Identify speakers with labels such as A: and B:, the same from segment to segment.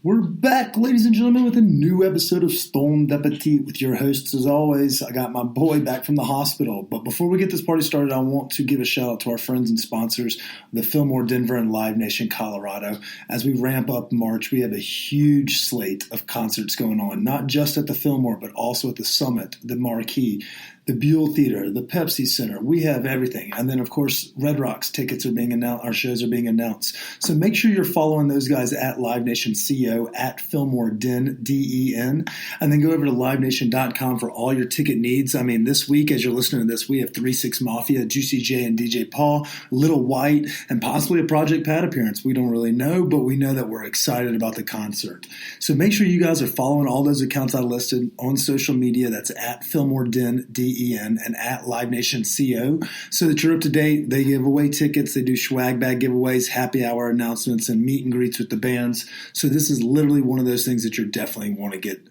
A: We're back, ladies and gentlemen, with a new episode of Stoned Appetit with your hosts, as always. I got my boy back from the hospital. But before we get this party started, I want to give a shout out to our friends and sponsors, the Fillmore Denver and Live Nation Colorado. As we ramp up March, we have a huge slate of concerts going on, not just at the Fillmore, but also at the Summit, the Marquee, the Buell Theater, the Pepsi Center. We have everything. And then, of course, Red Rocks tickets are being announced. Our shows are being announced. So make sure you're following those guys at Live Nation CO, at Fillmore Den, D-E-N. And then go over to livenation.com for all your ticket needs. I mean, this week, as you're listening to this, we have 3-6 Mafia, Juicy J and DJ Paul, Little White, and possibly a Project Pat appearance. We don't really know, but we know that we're excited about the concert. So make sure you guys are following all those accounts I listed on social media. That's at Fillmore Den, D-E-N, and at Live Nation CO, so that you're up to date. They give away tickets, they do swag bag giveaways, happy hour announcements, and meet and greets with the bands. So this is literally one of those things that you definitely want to get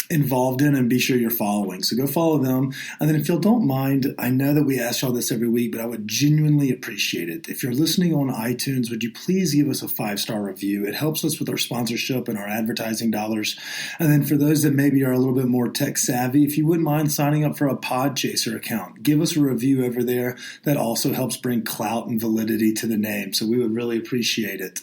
A: involved in and be sure you're following. So go follow them. And then if you don't mind, I know that we ask y'all this every week, but I would genuinely appreciate it. If you're listening on iTunes, would you please give us a 5-star review? It helps us with our sponsorship and our advertising dollars. And then for those that maybe are a little bit more tech savvy, if you wouldn't mind signing up for a Podchaser account, give us a review over there. That also helps bring clout and validity to the name. So we would really appreciate it.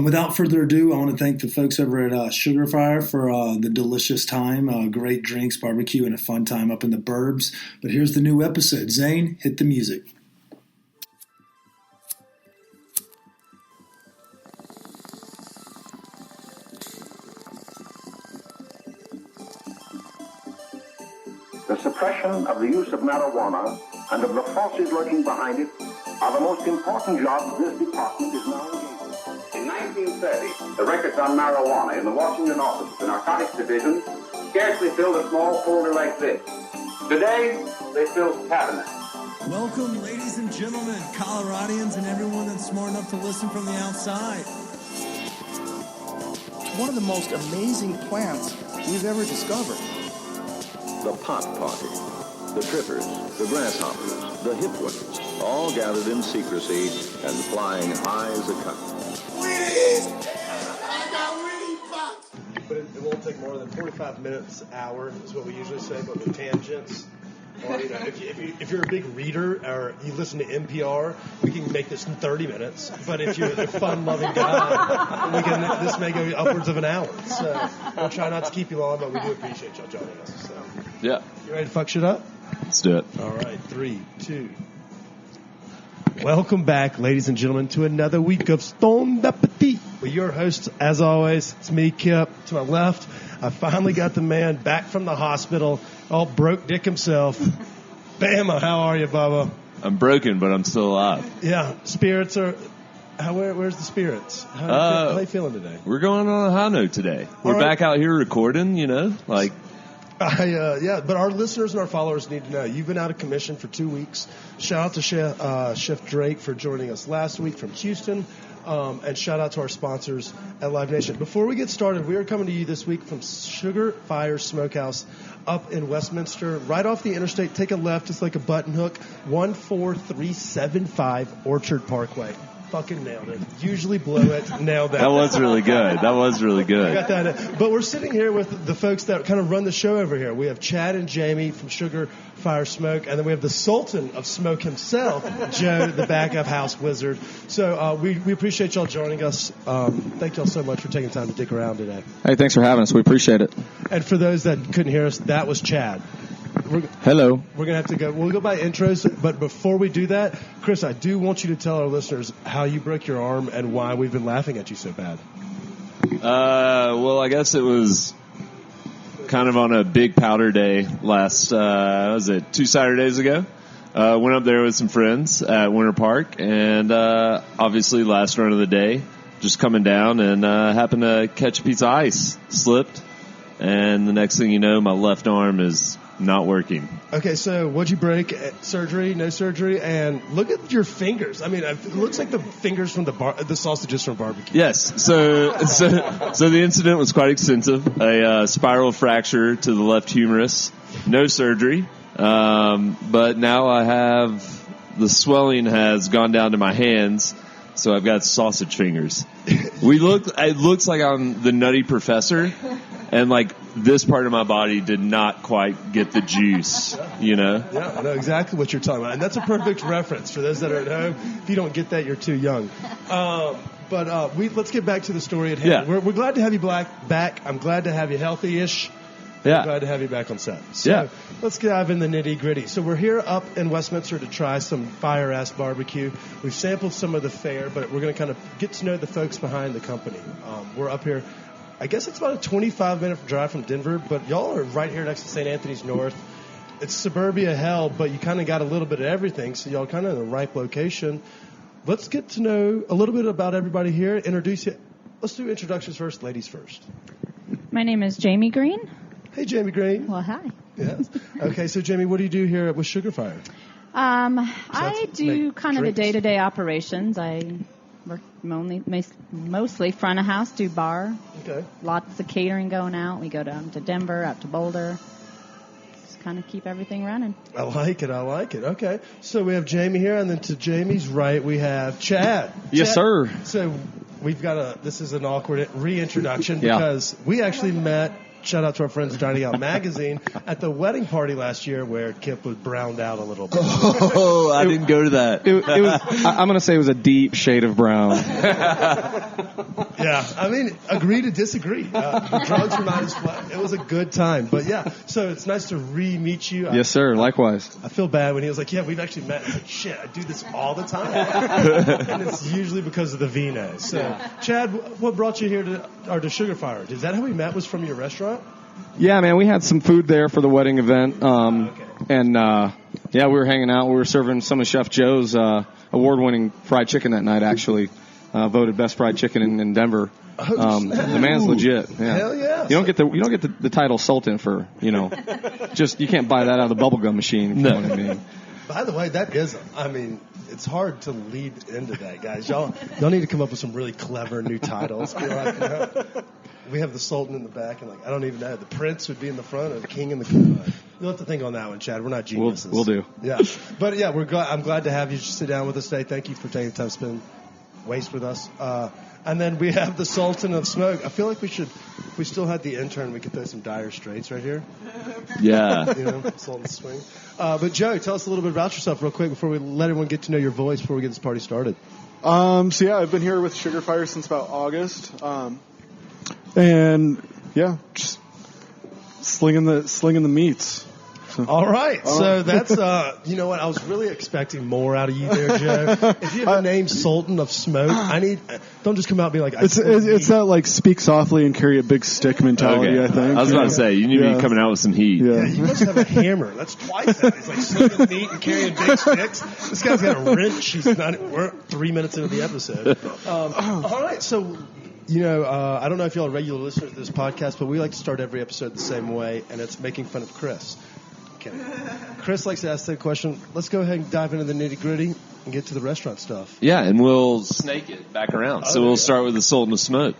A: Without further ado, I want to thank the folks over at Sugarfire for the delicious time, great drinks, barbecue, and a fun time up in the burbs. But here's the new episode. Zane, hit the music.
B: The suppression of the use of marijuana and of the forces lurking behind it are the most important jobs this department is now engaged in. In 1930, the records on marijuana in the Washington office of the Narcotics Division scarcely filled a small folder like this. Today, they fill cabinets.
C: Welcome, ladies and gentlemen, Coloradians, and everyone that's smart enough to listen from the outside.
D: It's one of the most amazing plants we've ever discovered.
E: The pot party, the trippers, the grasshoppers, the hip ones, all gathered in secrecy and flying high as a kite.
F: I got weed pops.
G: But it won't take more than 45 minutes, hour is what we usually say, but with tangents. Or, you know, if you're a big reader or you listen to NPR, we can make this in 30 minutes. But if you're a fun-loving guy, this may go upwards of an hour. So we'll try not to keep you long, but we do appreciate y'all joining us. So.
H: Yeah.
G: You ready to fuck shit up?
H: Let's do it.
G: All right, 3, 2. Welcome back, ladies and gentlemen, to another week of Stoned Appetit. With your host, as always, it's me, Kip. To my left, I finally got the man back from the hospital, all broke dick himself. Bama, how are you, Bubba?
H: I'm broken, but I'm still alive.
G: Yeah, spirits are... Where's the spirits? How are they feeling today?
H: We're going on a high note today. We're back out here recording, you know, like...
G: Yeah, but our listeners and our followers need to know. You've been out of commission for 2 weeks. Shout out to Chef Drake for joining us last week from Houston. And shout out to our sponsors at Live Nation. Before we get started, we are coming to you this week from Sugarfire Smokehouse up in Westminster, right off the interstate. Take a left. It's like a button hook. 14375 Orchard Parkway. Fucking nailed it. Usually blow it. Nailed that.
H: That was really good.
G: Got that. But we're sitting here with the folks that kind of run the show over here. We have Chad and Jamie from Sugarfire Smoke, and then we have the Sultan of Smoke himself, Joe, the backup house wizard. So we appreciate y'all joining us. Thank y'all so much for taking time to dick around today.
I: Hey, thanks for having us. We appreciate it.
G: And for those that couldn't hear us, that was Chad.
I: Hello.
G: We're going to have to go. We'll go by intros, but before we do that, Chris, I do want you to tell our listeners how you broke your arm and why we've been laughing at you so bad.
H: Well, I guess it was kind of on a big powder day last, 2 Saturdays ago. Went up there with some friends at Winter Park, and obviously last run of the day, just coming down and happened to catch a piece of ice, slipped, and the next thing you know, my left arm is not working.
G: Okay, so what'd you break? Surgery, no surgery, and look at your fingers. I mean, it looks like the fingers from the sausages from barbecue.
H: Yes. So the incident was quite extensive. A spiral fracture to the left humerus, no surgery, but now I have the swelling has gone down to my hands. So I've got sausage fingers. It looks like I'm the Nutty Professor, and like this part of my body did not quite get the juice, you know?
G: Yeah, I know exactly what you're talking about. And that's a perfect reference for those that are at home. If you don't get that, you're too young. But let's get back to the story at hand.
H: Yeah.
G: We're glad to have you back. I'm glad to have you healthy-ish.
H: Yeah.
G: I'm glad to have you back on set. So let's dive in the nitty-gritty. So we're here up in Westminster to try some fire-ass barbecue. We've sampled some of the fare, but we're going to kind of get to know the folks behind the company. We're up here. I guess it's about a 25-minute drive from Denver, but y'all are right here next to St. Anthony's North. It's suburbia hell, but you kind of got a little bit of everything, so y'all kind of in the ripe location. Let's get to know a little bit about everybody here. Introduce you. Let's do introductions first, ladies first.
F: My name is Jamie Greene.
G: Hey, Jamie Greene.
F: Well, hi.
G: Yes. Okay, so Jamie, what do you do here with Sugarfire?
F: I do kind of the day-to-day operations. I work mostly front of house, do bar.
G: Okay.
F: Lots of catering going out. We go down to Denver, out to Boulder. Just kind of keep everything running.
G: I like it. Okay. So we have Jamie here, and then to Jamie's right, we have Chad.
I: Yes,
G: Chad,
I: sir.
G: So we've got this is an awkward reintroduction because we actually met, shout out to our friends at Dining Out Magazine, at the wedding party last year where Kip was browned out a little bit.
H: Oh, I didn't go to that.
I: It was. I'm going to say it was a deep shade of brown.
G: Yeah, I mean, agree to disagree. The drugs were not as fun. It was a good time. But yeah, so it's nice to re-meet you.
I: Yes, sir. Likewise.
G: I feel bad when he was like, yeah, we've actually met. I was like, shit, I do this all the time. And it's usually because of the vino. So, Chad, what brought you here to Sugarfire? Is that how we met, was from your restaurant?
I: Yeah, man, we had some food there for the wedding event. And we were hanging out. We were serving some of Chef Joe's award-winning fried chicken that night, actually. Voted best fried chicken in Denver. The man's legit. Yeah.
G: Hell yeah!
I: You don't get the title Sultan for just you can't buy that out of the bubblegum machine. If you know what I mean.
G: By the way, it's hard to lead into that, guys. Y'all need to come up with some really clever new titles. We have the Sultan in the back, and I don't even know. The Prince would be in the front, or the King in the front. You'll have to think on that one, Chad. We're not geniuses.
I: We'll do.
G: Yeah, but yeah, I'm glad to have you sit down with us today. Thank you for taking the time to spend waste with us. And then we have the Sultan of Smoke. I feel like if we still had the intern, we could throw some Dire Straits right here.
H: Yeah.
G: Sultan Swing. But Joe, tell us a little bit about yourself real quick before we let everyone get to know your voice before we get this party started.
J: I've been here with Sugarfire since about August. Just slinging the meats.
G: All right. So that's, you know what? I was really expecting more out of you there, Joe. If you have a name Sultan of Smoke, don't just come out and be like,
J: it's that speak softly and carry a big stick mentality,
H: okay.
J: I think.
H: I was about to say, you need to be coming out with some heat.
G: Yeah, you must have a hammer. That's twice that. He's slinging meat and carrying big sticks. This guy's got a wrench. We're 3 minutes into the episode. All right. So, I don't know if y'all are regular listeners to this podcast, but we like to start every episode the same way, and it's making fun of Chris. Kidding. Chris likes to ask that question. Let's go ahead and dive into the nitty-gritty and get to the restaurant stuff.
H: Yeah, and we'll snake it back around. So we'll start with the Sultan of Smoke.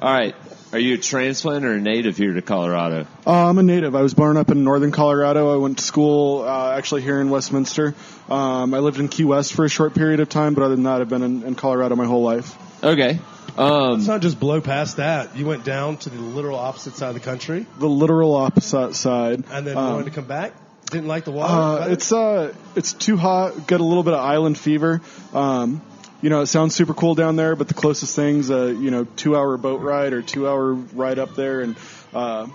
H: All right. Are you a transplant or a native here to Colorado?
J: I'm a native. I was born up in northern Colorado. I went to school actually here in Westminster. I lived in Key West for a short period of time, but other than that, I've been in Colorado my whole life.
H: Okay.
G: Let's not just blow past that. You went down to the literal opposite side of the country.
J: The literal opposite side.
G: And then wanted to come back? Didn't like the water?
J: It's too hot. Got a little bit of island fever. It sounds super cool down there, but the closest thing's a 2-hour boat ride or 2-hour ride up there. And I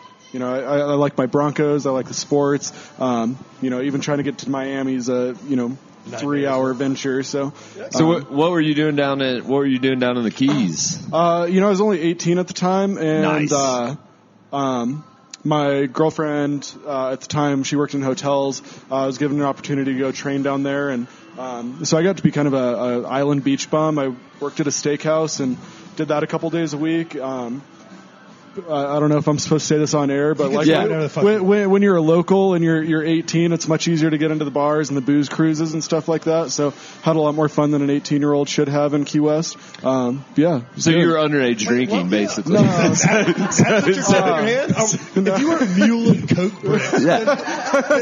J: like my Broncos. I like the sports. Even trying to get to Miami's 3-hour venture. So
H: what were you doing down in the Keys?
J: I was only 18 at the time, and
H: nice.
J: My girlfriend at the time, she worked in hotels. I was given an opportunity to go train down there, and so I got to be kind of a island beach bum. I worked at a steakhouse and did that a couple days a week. I don't know if I'm supposed to say this on air, but when you're a local and you're 18, it's much easier to get into the bars and the booze cruises and stuff like that. So had a lot more fun than an 18-year-old should have in Key West. So
H: you were underage drinking, basically.
G: No, that's what you're saying in your hand? If you were a mule and coke bricks, then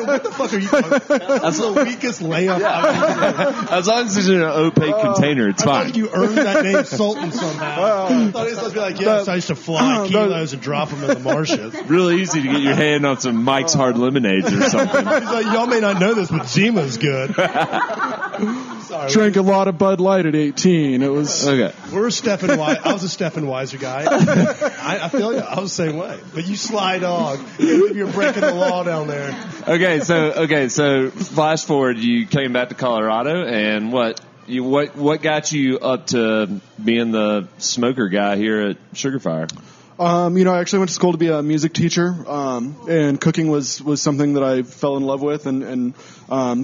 G: what the fuck are you talking about? That's the weakest layup I've
H: As long as it's in an opaque container, it's fine.
G: You earned that name Sultan somehow. I thought he was supposed to be like, yes, I used to fly kilos and drop them in the marshes.
H: Really easy to get your hand on some Mike's Hard Lemonades or something.
G: He's like, y'all may not know this, but Zima's good. Sorry,
J: drank a lot of Bud Light at 18. It was
H: okay.
G: We're Stephen Weiser. I was a Stephen Weiser guy. I feel you. I was the same way. But you sly dog. You're breaking the law down there.
H: Okay, so flash forward. You came back to Colorado, and what got you up to being the smoker guy here at Sugarfire?
J: I actually went to school to be a music teacher, and cooking was something that I fell in love with and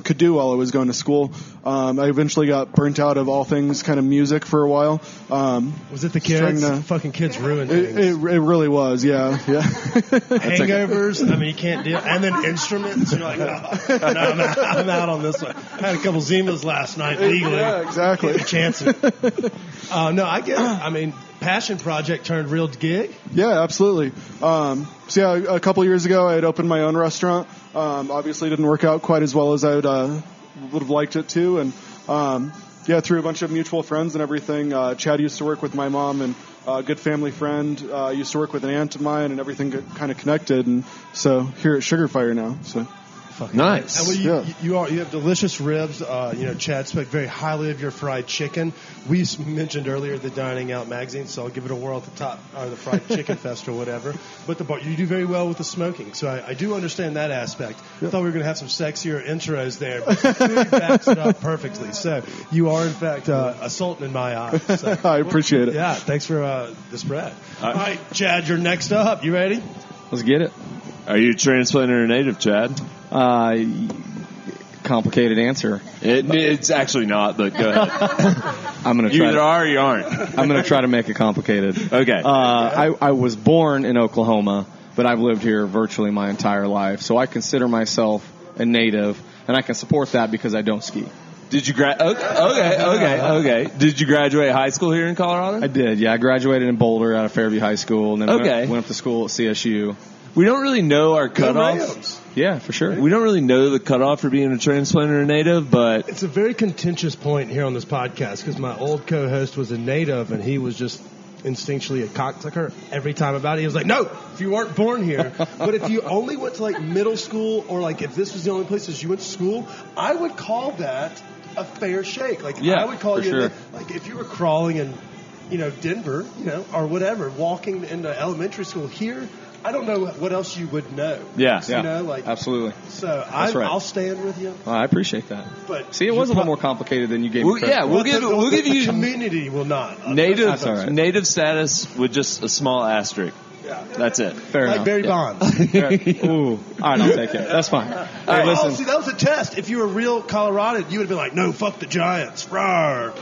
J: could do while I was going to school. I eventually got burnt out of all things kind of music for a while.
G: Was it the kids? Fucking kids ruined things.
J: It really was, yeah.
G: Hangovers, I mean, you can't deal. And then instruments, you're like, I'm out on this one. I had a couple Zimas last night legally.
J: Yeah, exactly.
G: Chance it. No, I get it. I mean, passion project turned real gig.
J: Yeah, absolutely. A couple years ago, I had opened my own restaurant. Obviously, didn't work out quite as well as I would have liked it to, and through a bunch of mutual friends and everything. Chad used to work with my mom, and a good family friend used to work with an aunt of mine, and everything kind of connected. And so here at Sugarfire now. So.
H: Nice.
G: And you have delicious ribs. Chad spoke very highly of your fried chicken. We mentioned earlier the Dining Out magazine, so I'll give it a whirl at the top, or the Fried Chicken Fest or whatever. But you do very well with the smoking, so I do understand that aspect. Yep. I thought we were going to have some sexier intros there, but the food backs it up perfectly. So you are, in fact, a sultan in my eyes. So.
J: I appreciate it.
G: Yeah, thanks for the spread. All right, Chad, you're next up. You ready?
I: Let's get it.
H: Are you a transplant or a native, Chad?
I: Complicated answer.
H: It's actually not, but go ahead.
I: I'm gonna
H: you either are or you aren't.
I: I'm going to try to make it complicated.
H: Okay.
I: I was born in Oklahoma, but I've lived here virtually my entire life, so I consider myself a native, and I can support that because I don't ski.
H: Did you Okay. Did you graduate high school here in Colorado?
I: I did, yeah. I graduated in Boulder out of Fairview High School, and then went up to school at CSU.
H: We don't really know our cutoffs.
I: Yeah, for sure.
H: We don't really know the cutoff for being a transplant or a native, but...
G: It's a very contentious point here on this podcast because my old co-host was a native, and he was just instinctually a cocksucker every time about it. He was like, no, if you weren't born here. But if you only went to, middle school, or, if this was the only places you went to school, I would call that a fair shake. I would call you...
I: Sure.
G: If you were crawling in, Denver, or whatever, walking into elementary school here... I don't know what else you would know.
H: Yeah.
I: Absolutely.
G: So I'll stand with you.
I: I appreciate that.
G: But
I: see, it was a little more complicated than you gave me credit.
H: Yeah, we'll give you.
G: The community will not.
H: Native status with just a small asterisk.
G: Yeah.
H: That's it.
I: Fair enough.
G: Barry Bonds.
I: Ooh. All right, I'll take it. That's fine. Hey, listen.
G: See, that was a test. If you were a real Coloradan, you would have been like, no, fuck the Giants. Rawr.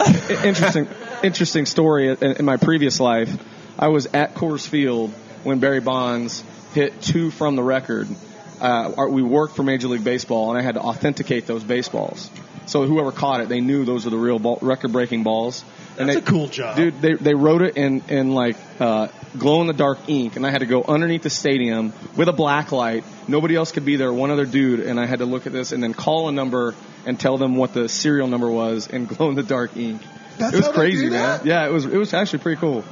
I: Interesting story. In my previous life, I was at Coors Field when Barry Bonds hit 2 from the record. We worked for Major League Baseball, and I had to authenticate those baseballs. So whoever caught it, they knew those were the real record-breaking balls. And
G: That's a cool job.
I: Dude, they wrote it in glow-in-the-dark ink, and I had to go underneath the stadium with a black light. Nobody else could be there, one other dude, and I had to look at this and then call a number and tell them what the serial number was in glow-in-the-dark ink.
G: That's
I: it was
G: how
I: crazy,
G: they do
I: man.
G: that?
I: Yeah, it was actually pretty cool.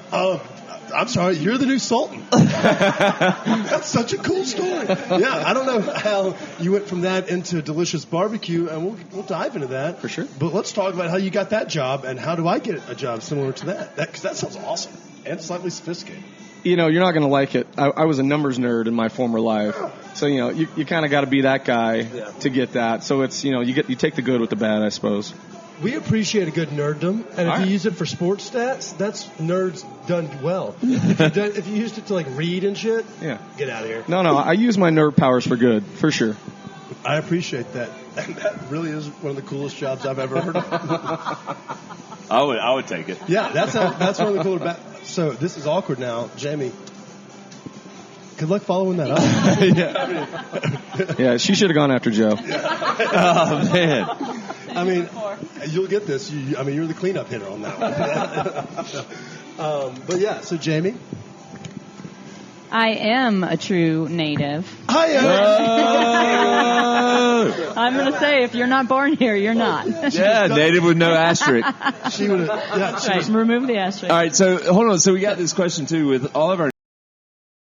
G: I'm sorry, you're the new Sultan. That's such a cool story. Yeah, I don't know how you went from that into delicious barbecue, and we'll dive into that.
I: For sure.
G: But let's talk about how you got that job, and how do I get a job similar to that? Because that sounds awesome and slightly sophisticated.
I: You're not going to like it. I was a numbers nerd in my former life. So, you kind of got to be that guy to get that. So it's, you take the good with the bad, I suppose.
G: We appreciate a good nerddom, and if you use it for sports stats, that's nerds done well. If you used it to read and shit, get out of here.
I: No, I use my nerd powers for good, for sure.
G: I appreciate that, and that really is one of the coolest jobs I've ever heard of.
H: I would take it.
G: Yeah, that's one of the cooler. So this is awkward now, Jamie. Good luck following that up.
I: Yeah, she should have gone after Joe.
H: Oh, man.
G: I mean, you'll get this. You're the cleanup hitter on that one. But yeah, so Jamie?
F: I am a true native.
G: I am.
F: I'm going to say, if you're not born here, you're not.
H: Yeah, native with no asterisk.
G: She would have. Yeah,
F: Right, remove the asterisk.
H: All right, so hold on. So we got this question, too, with all of our